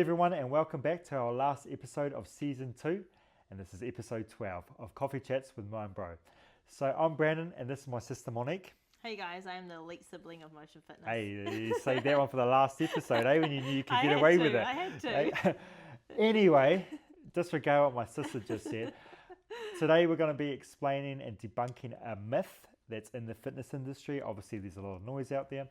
everyone, and welcome back to our last episode of season 2, and this is episode 12 of Coffee Chats with my bro. So I'm Brandon, and this is my sister Monique. Hey guys, I'm the elite sibling of Motion Fitness. Hey, you saved that one for the last episode, when you knew you could I get had away to, with it. I had to. Hey? Anyway, disregard what my sister just said. Today we're going to be explaining and debunking a myth that's in the fitness industry. Obviously there's a lot of noise out there,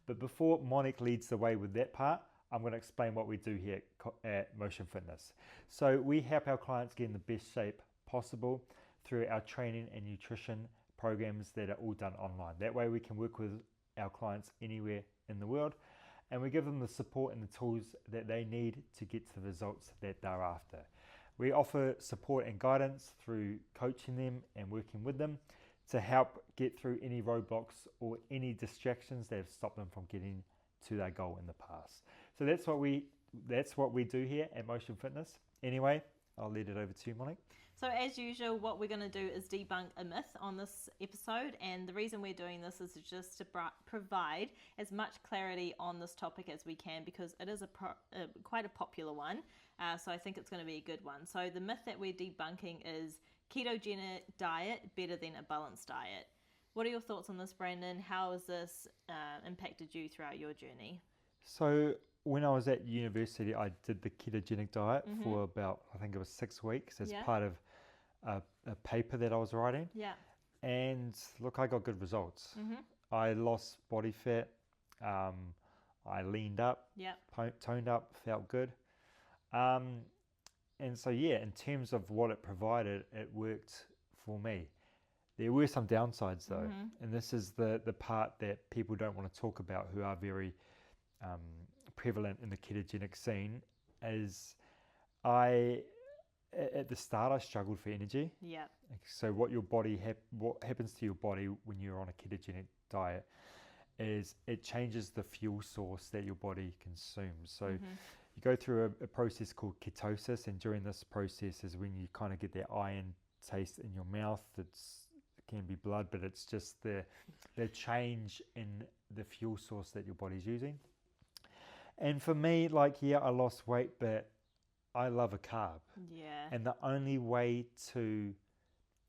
but before Monique leads the way with that part, I'm going to explain what we do here at Motion Fitness. So we help our clients get in the best shape possible through our training and nutrition programs that are all done online. That way we can work with our clients anywhere in the world, and we give them the support and the tools that they need to get to the results that they're after. We offer support and guidance through coaching them and working with them to help get through any roadblocks or any distractions that have stopped them from getting to their goal in the past. So that's what we do here at Motion Fitness. Anyway, I'll lead it over to you, Monique. So as usual, what we're going to do is debunk a myth on this episode, and the reason we're doing this is just to provide as much clarity on this topic as we can, because it is quite a popular one, so I think it's going to be a good one. So the myth that we're debunking is ketogenic diet better than a balanced diet. What are your thoughts on this, Brandon? How has this impacted you throughout your journey? So when I was at university, I did the ketogenic diet for about, I think it was 6 weeks as part of a paper that I was writing. Yeah. And look, I got good results. I lost body fat. I leaned up, toned up, felt good. And so, in terms of what it provided, it worked for me. There were some downsides though, and this is the part that people don't want to talk about, who are very prevalent in the ketogenic scene. Is at the start I struggled for energy. Yeah. So what happens to your body when you're on a ketogenic diet is it changes the fuel source that your body consumes. So you go through a process called ketosis, and during this process is when you kind of get that iron taste in your mouth. It can be blood, but it's just the change in the fuel source that your body's using. And for me, I lost weight, but I love a carb. Yeah. And the only way to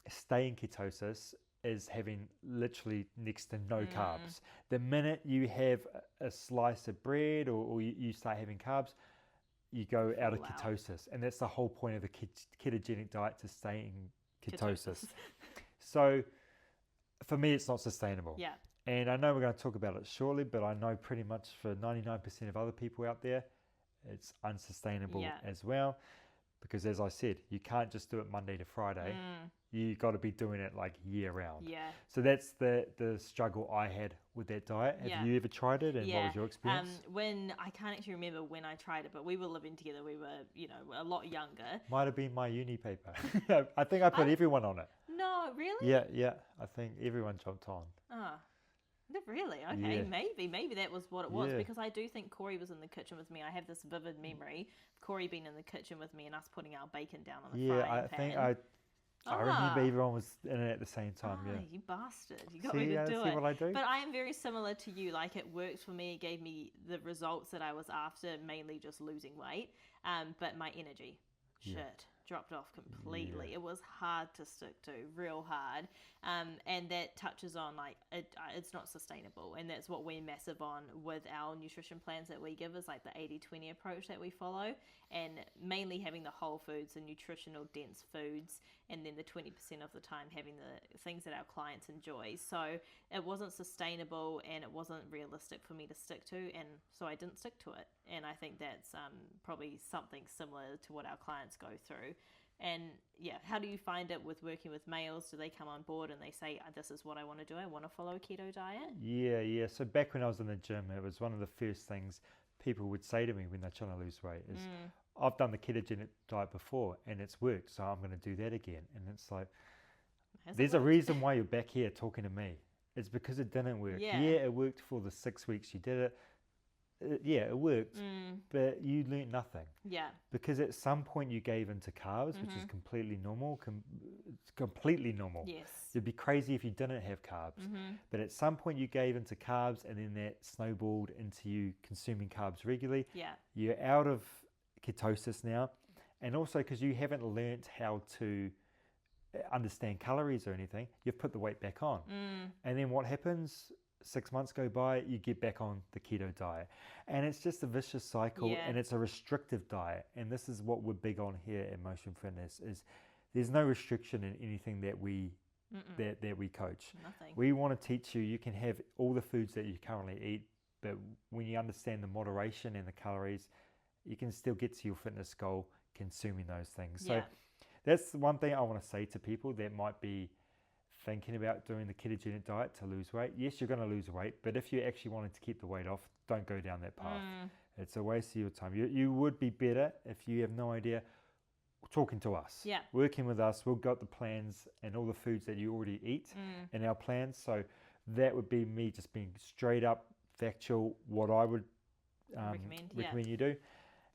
stay in ketosis is having literally next to no carbs. The minute you have a slice of bread or you start having carbs, you go out of ketosis. And that's the whole point of the ketogenic diet, to stay in ketosis. So for me, it's not sustainable. Yeah. And I know we're going to talk about it shortly, but I know pretty much for 99% of other people out there, it's unsustainable as well. Because as I said, you can't just do it Monday to Friday. You got to be doing it year round. Yeah. So that's the struggle I had with that diet. Have you ever tried it, and what was your experience? I can't actually remember when I tried it, but we were living together. We were, a lot younger. Might have been my uni paper. I think I put everyone on it. No, really? Yeah. I think everyone jumped on. Oh. Really? Okay, maybe that was what it was, because I do think Corey was in the kitchen with me. I have this vivid memory of Corey being in the kitchen with me and us putting our bacon down on the frying pan. I remember everyone was in it at the same time. You bastard! You got me to do see it. What I do? But I am very similar to you. It worked for me. It gave me the results that I was after, mainly just losing weight. But my energy, dropped off completely. It was hard to stick to, real hard. And that touches on it's not sustainable, and that's what we're massive on with our nutrition plans that we give, is the 80-20 approach that we follow, and mainly having the whole foods and nutritional dense foods, and then the 20% of the time having the things that our clients enjoy. So it wasn't sustainable, and it wasn't realistic for me to stick to, and so I didn't stick to it. And I think that's probably something similar to what our clients go through. And how do you find it with working with males? Do they come on board and they say, this is what I want to do, I want to follow a keto diet? Yeah. So back when I was in the gym, it was one of the first things people would say to me when they're trying to lose weight is, I've done the ketogenic diet before and it's worked, so I'm going to do that again. And it's there's a reason why you're back here talking to me. It's because it didn't work. Yeah, it worked for the 6 weeks you did it. It worked, but you learnt nothing. Yeah. Because at some point you gave into carbs, which is completely normal. It's completely normal. Yes. It'd be crazy if you didn't have carbs. But at some point you gave into carbs, and then that snowballed into you consuming carbs regularly. Yeah. You're out of ketosis now, and also because you haven't learnt how to understand calories or anything, you've put the weight back on. And then what happens? 6 months go by, you get back on the keto diet, and it's just a vicious cycle. And it's a restrictive diet, and this is what we're big on here at Motion Fitness, is there's no restriction in anything that we that we coach. Nothing. We want to teach you can have all the foods that you currently eat, but when you understand the moderation and the calories, you can still get to your fitness goal consuming those things. So that's one thing I want to say to people that might be thinking about doing the ketogenic diet to lose weight. Yes, you're going to lose weight, but if you actually wanted to keep the weight off, don't go down that path. It's a waste of your time. You would be better if you have no idea talking to us, working with us. We've got the plans and all the foods that you already eat in our plans. So that would be me just being straight up factual what I would recommend you do.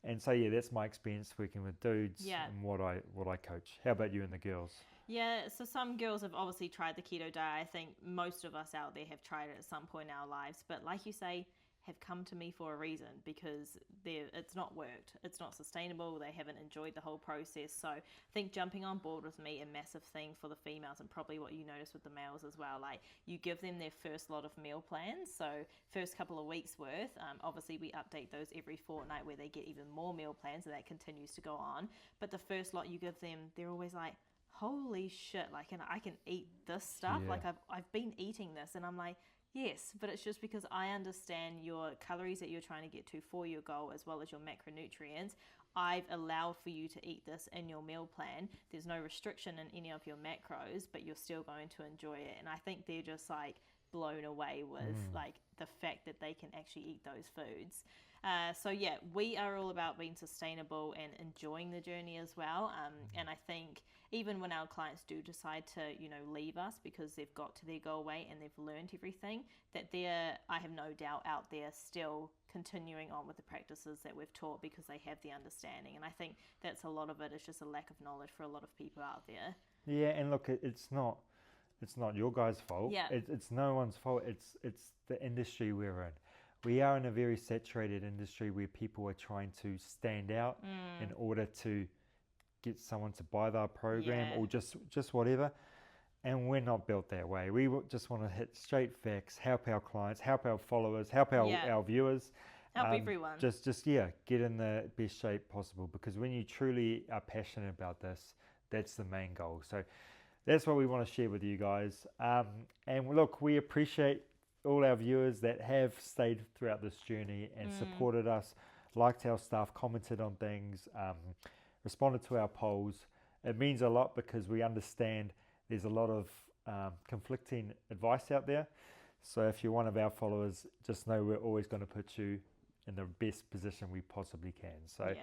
And so that's my experience working with dudes and what I coach. How about you and the girls? Yeah, so some girls have obviously tried the keto diet. I think most of us out there have tried it at some point in our lives, but like you say, have come to me for a reason, because it's not worked. It's not sustainable. They haven't enjoyed the whole process. So I think jumping on board with me, a massive thing for the females, and probably what you notice with the males as well. Like, you give them their first lot of meal plans. So first couple of weeks worth. Obviously we update those every fortnight where they get even more meal plans, and that continues to go on. But the first lot you give them, they're always like, holy shit, like, and I can eat this stuff. Like I've been eating this, and I'm like, yes, but it's just because I understand your calories that you're trying to get to for your goal, as well as your macronutrients. I've allowed for you to eat this in your meal plan. There's no restriction in any of your macros, but you're still going to enjoy it. And I think they're just like blown away with like the fact that they can actually eat those foods. So we are all about being sustainable and enjoying the journey as well. And I think even when our clients do decide to, leave us because they've got to their goal weight and they've learned everything, that I have no doubt out there still continuing on with the practices that we've taught, because they have the understanding. And I think that's a lot of it. It's just a lack of knowledge for a lot of people out there. Yeah, and look, it's not your guys' fault. Yeah. It's no one's fault. It's the industry we're in. We are in a very saturated industry where people are trying to stand out in order to get someone to buy their program or just whatever. And we're not built that way. We just want to hit straight facts, help our clients, help our followers, help our viewers. Help everyone. Just get in the best shape possible, because when you truly are passionate about this, that's the main goal. So that's what we want to share with you guys. And look, we appreciate all our viewers that have stayed throughout this journey and supported us, liked our stuff, commented on things, responded to our polls. It means a lot, because we understand there's a lot of conflicting advice out there. So if you're one of our followers, just know we're always going to put you in the best position we possibly can. So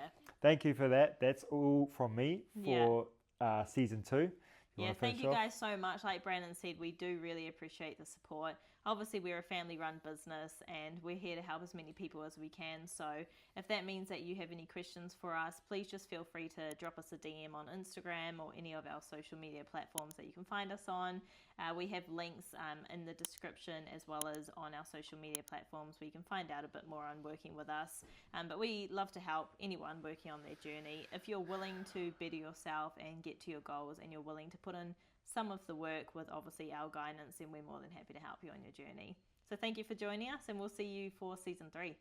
thank you for that. That's all from me for season 2. Thank you guys so much. Like Brandon said, we do really appreciate the support. Obviously, we're a family-run business, and we're here to help as many people as we can. So if that means that you have any questions for us, please just feel free to drop us a DM on Instagram or any of our social media platforms that you can find us on. We have links in the description, as well as on our social media platforms, where you can find out a bit more on working with us. But we love to help anyone working on their journey. If you're willing to better yourself and get to your goals, and you're willing to put in some of the work with obviously our guidance, then we're more than happy to help you on your journey. So thank you for joining us, and we'll see you for season 3.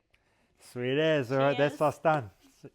Sweet as. All right, that's us done.